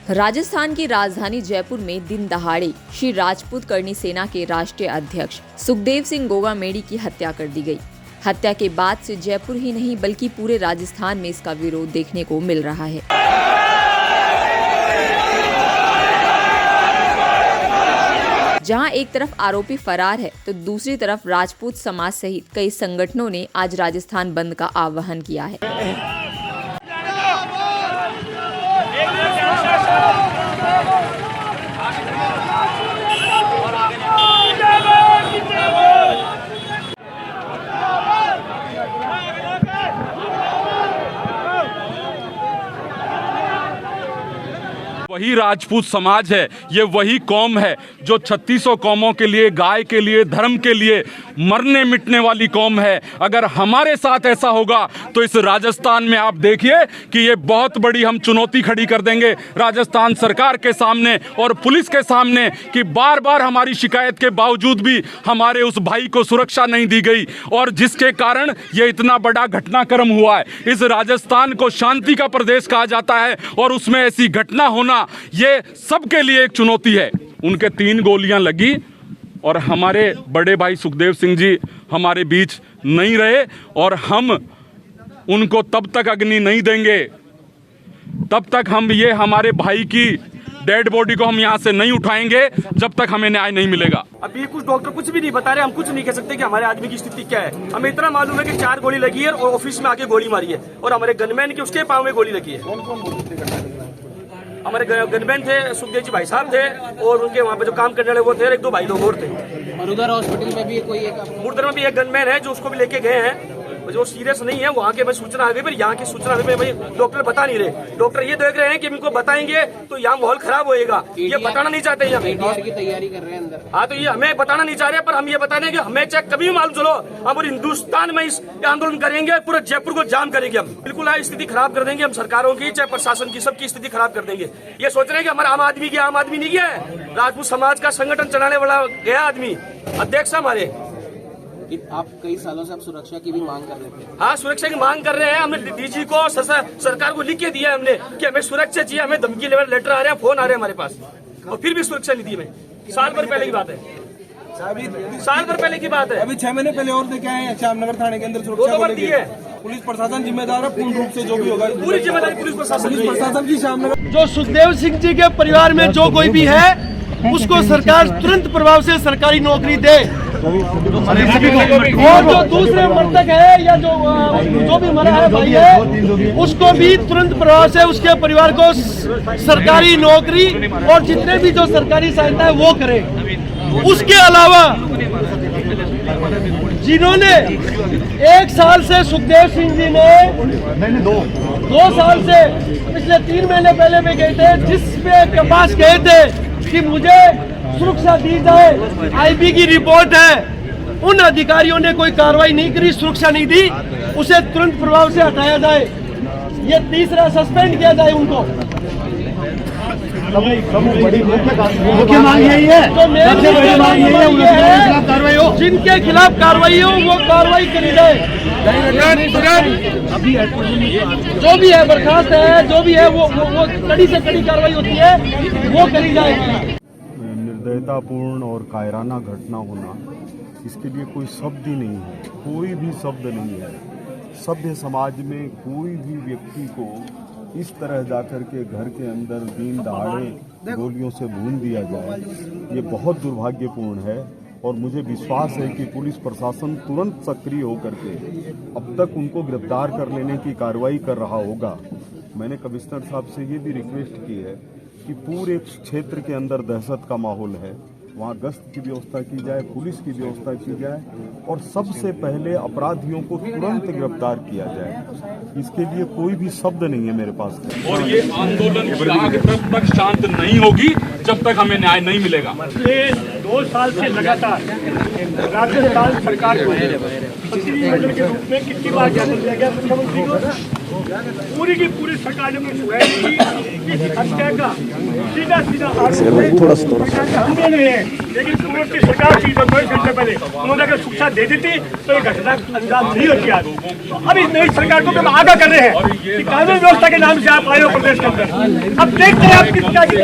राजस्थान की राजधानी जयपुर में दिन दहाड़े श्री राजपूत करनी सेना के राष्ट्रीय अध्यक्ष सुखदेव सिंह गोगामेडी की हत्या कर दी गई। हत्या के बाद से जयपुर ही नहीं बल्कि पूरे राजस्थान में इसका विरोध देखने को मिल रहा है। जहां एक तरफ आरोपी फरार है तो दूसरी तरफ राजपूत समाज सहित कई संगठनों ने आज राजस्थान बंद का आह्वान किया है। वही राजपूत समाज है, ये वही कौम है जो 3600 कौमों के लिए, गाय के लिए, धर्म के लिए मरने मिटने वाली कौम है। अगर हमारे साथ ऐसा होगा तो इस राजस्थान में आप देखिए कि ये बहुत बड़ी हम चुनौती खड़ी कर देंगे राजस्थान सरकार के सामने और पुलिस के सामने कि बार बार हमारी शिकायत के बावजूद भी हमारे उस भाई को सुरक्षा नहीं दी गई और जिसके कारण ये इतना बड़ा घटनाक्रम हुआ है। इस राजस्थान को शांति का प्रदेश कहा जाता है और उसमें ऐसी घटना होना ये सबके लिए एक चुनौती है। उनके 3 गोलियां लगी और हमारे बड़े भाई सुखदेव सिंह जी हमारे बीच नहीं रहे और हम उनको तब तक अग्नि नहीं देंगे, तब तक हम ये हमारे भाई की डेड बॉडी को हम यहाँ से नहीं उठाएंगे जब तक हमें न्याय नहीं मिलेगा। अभी कुछ डॉक्टर कुछ भी नहीं बता रहे, हम कुछ नहीं कह सकते कि हमारे आदमी की स्थिति क्या है। हमें इतना मालूम है कि 4 गोली लगी है और ऑफिस में आके गोली मारी है और हमारे गनमैन की उसके पाँव में गोली लगी है। हमारे गनमैन थे, सुखदेव जी भाई साहब थे और उनके वहाँ पे जो काम करने वाले वो थे, 1-2 भाई लोग और थे। और उधर हॉस्पिटल में भी कोई मुर्दर में भी एक गनमैन है जो उसको भी लेके गए हैं, जो सीरियस नहीं है। वहाँ के मैं सूचना आ गई, पर यहाँ की सूचना भाई डॉक्टर बता नहीं रहे। डॉक्टर ये देख रहे हैं कि इनको बताएंगे तो यहाँ माहौल खराब होएगा, ये बताना नहीं चाहते। ADR की तैयारी कर रहे हैं अंदर। हाँ, तो ये हमें बताना नहीं चाह रहे, पर हम ये बता देंगे हमें चाहे कभी मालूम चलो हम पूरे हिंदुस्तान में इस आंदोलन करेंगे, पूरे जयपुर को जाम करेंगे। हम बिल्कुल स्थिति खराब कर देंगे, हम सरकारों की चाहे प्रशासन की सबकी स्थिति खराब कर देंगे। ये सोच रहे हैं कि हमारा आम आदमी नहीं गया है, राजपूत समाज का संगठन चलाने वाला गया आदमी अध्यक्ष हमारे। आप कई सालों से आप सुरक्षा की भी मांग कर रहे थे। हाँ, सुरक्षा की मांग कर रहे हैं। हमने डीजी को सरकार को लिख के दिया हमने कि हमें सुरक्षा चाहिए, हमें धमकी लेटर आ रहे हैं, फोन आ रहे हैं हमारे पास और फिर भी सुरक्षा नहीं दी हमें। साल भर पहले की बात है, साल भर पहले की बात है। अभी 6 महीने पहले और देखे हैं श्यामनगर थाने के अंदर सुरक्षा को लेके पुलिस प्रशासन जिम्मेदार है पूर्ण रूप से, जो भी होगा पूरी जिम्मेदारी पुलिस प्रशासन की। श्यामनगर जो सुखदेव सिंह जी के परिवार में जो कोई भी है उसको सरकार तुरंत प्रभाव से सरकारी नौकरी दे और जो दूसरे मृतक है या जो भी मरा है भाई है उसको भी तुरंत प्रभाव से उसके परिवार को सरकारी नौकरी और जितने भी जो सरकारी सहायता है वो करे। उसके अलावा जिन्होंने 1 साल से सुखदेव सिंह जी ने 2 साल से पिछले 3 महीने पहले में गए थे, जिसपे के पास गए थे कि मुझे सुरक्षा दी जाए, IB की रिपोर्ट है। उन अधिकारियों ने कोई कार्रवाई नहीं करी, सुरक्षा नहीं दी, उसे तुरंत प्रभाव से हटाया जाए। ये तीसरा सस्पेंड किया जाए उनको। मुख्य मांग यही है, तो मेरी मांग यही है जिनके खिलाफ कार्रवाई हो वो कार्रवाई करी जाए। जो भी है बर्खास्त है, जो भी है वो कड़ी से कड़ी कार्रवाई होती है वो करी जाएगी। निर्दयतापूर्ण और कायराना घटना होना, इसके लिए कोई शब्द ही नहीं है, कोई भी शब्द नहीं है। सभ्य समाज में कोई भी व्यक्ति को इस तरह जाकर के घर के अंदर दिन दहाड़े गोलियों से भून दिया जाए, ये बहुत दुर्भाग्यपूर्ण है। और मुझे विश्वास है कि पुलिस प्रशासन तुरंत सक्रिय होकर के अब तक उनको गिरफ्तार कर लेने की कार्रवाई कर रहा होगा। मैंने कमिश्नर साहब से ये भी रिक्वेस्ट की है कि पूरे क्षेत्र के अंदर दहशत का माहौल है, वहाँ गश्त की व्यवस्था की जाए, पुलिस की व्यवस्था की जाए और सबसे पहले अपराधियों को तुरंत गिरफ्तार किया जाए। इसके लिए कोई भी शब्द नहीं है मेरे पास। और ये आंदोलन की आग तब तक शांत नहीं होगी जब तक हमें न्याय नहीं मिलेगा। पिछले 2 साल से लगातार राजस्थान सरकार को के रूप में कितनी बार ज्ञापन दिया गया मुख्यमंत्री को पूरी की पूरी सरकार ने सुनाई की इस हत्या का सीधा हमने नहीं है, लेकिन पूर्व की सरकार थी 2 घंटे पहले उन्होंने अगर शिक्षा दे दी थी तो ये घटना अंजाम नहीं होती आज। तो अब इस नई सरकार को हम आगाह कर रहे हैं कि कानून व्यवस्था के नाम से आप आए हो प्रदेश के अंदर, अब देखते हैं आप कितना